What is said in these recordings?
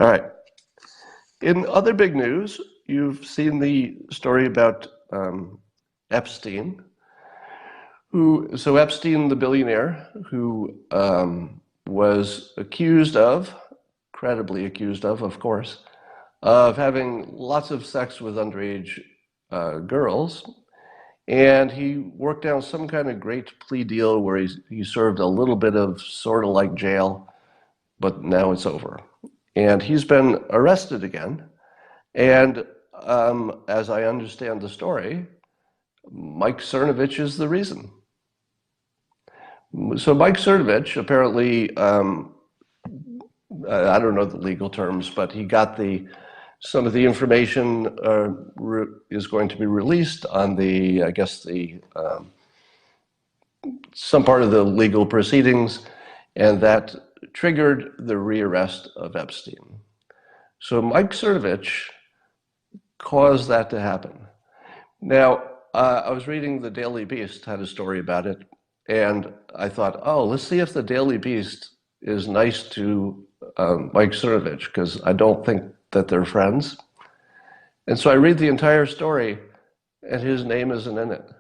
All right. In other big news, you've seen the story about Epstein, so Epstein, the billionaire, who was credibly accused of course, of having lots of sex with underage girls. And he worked out some kind of great plea deal where he served a little bit of sort of like jail, but now it's over. And he's been arrested again. And as I understand the story, Mike Cernovich is the reason. So Mike Cernovich apparently, I don't know the legal terms, but he got some of the information is going to be released on some part of the legal proceedings, and that triggered the rearrest of Epstein. So Mike Cernovich caused that to happen. Now, I was reading the Daily Beast, had a story about it, and I thought, oh, let's see if the Daily Beast is nice to Mike Cernovich, because I don't think that they're friends. And so I read the entire story, and his name isn't in it.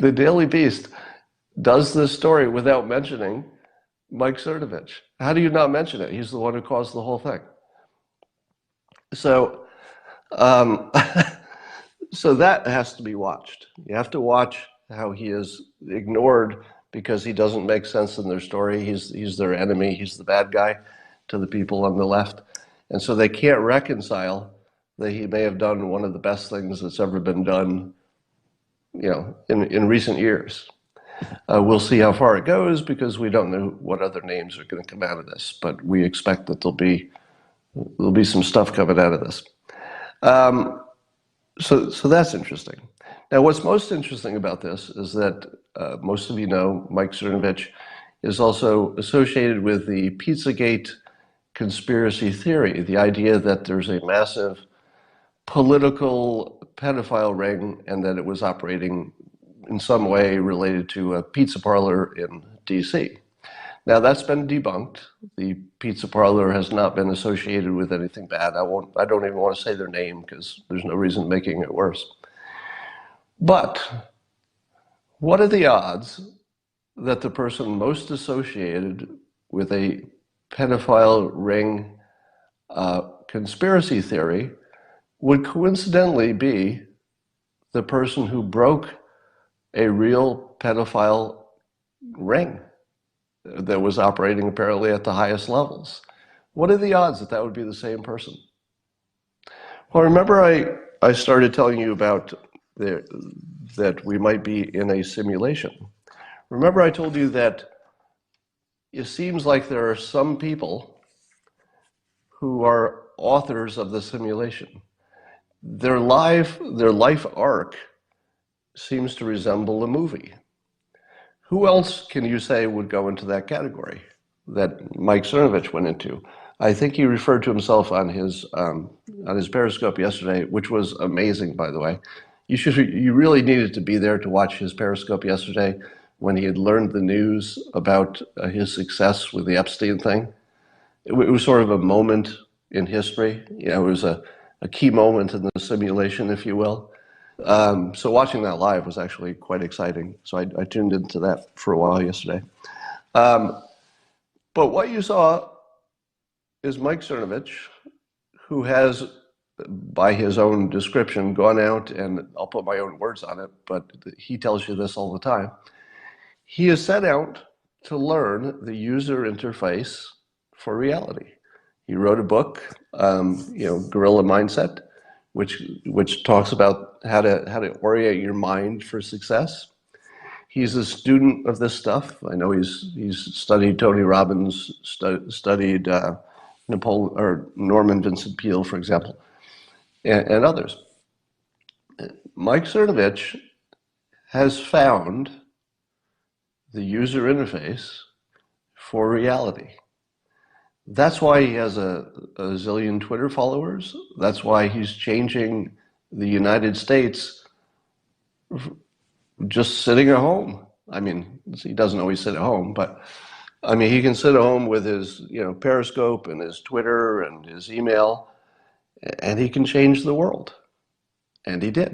The Daily Beast does this story without mentioning Mike Cernovich. How do you not mention it? He's the one who caused the whole thing. So, so that has to be watched. You have to watch how he is ignored because he doesn't make sense in their story. He's their enemy. He's the bad guy to the people on the left. And so they can't reconcile that he may have done one of the best things that's ever been done, in recent years. We'll see how far it goes because we don't know what other names are going to come out of this, but we expect that there'll be some stuff coming out of this. So that's interesting. Now, what's most interesting about this is that most of you know Mike Cernovich is also associated with the Pizzagate conspiracy theory, the idea that there's a massive political pedophile ring and that it was operating in some way related to a pizza parlor in DC. Now, that's been debunked. The pizza parlor has not been associated with anything bad. I don't even want to say their name because there's no reason making it worse. But what are the odds that the person most associated with a pedophile ring conspiracy theory would coincidentally be the person who broke a real pedophile ring that was operating apparently at the highest levels? What are the odds that that would be the same person? Well, remember I started telling you about that we might be in a simulation. Remember I told you that it seems like there are some people who are authors of the simulation. Their life arc seems to resemble a movie. Who else can you say would go into that category that Mike Cernovich went into? I think he referred to himself on his Periscope yesterday, which was amazing, by the way. You really needed to be there to watch his Periscope yesterday when he had learned the news about his success with the Epstein thing. It was sort of a moment in history. It was a key moment in the simulation, if you will. So watching that live was actually quite exciting. So I tuned into that for a while yesterday. But what you saw is Mike Cernovich, who has, by his own description, gone out, and I'll put my own words on it, but he tells you this all the time. He has set out to learn the user interface for reality. He wrote a book, Gorilla Mindset, which talks about how to orient your mind for success. He's a student of this stuff. I know he's studied Tony Robbins, studied Norman Vincent Peale, for example, and others. Mike Cernovich has found the user interface for reality. That's why he has a zillion Twitter followers. That's why he's changing the United States just sitting at home. I mean, he doesn't always sit at home, but I mean, he can sit at home with his, Periscope and his Twitter and his email, and he can change the world. And he did.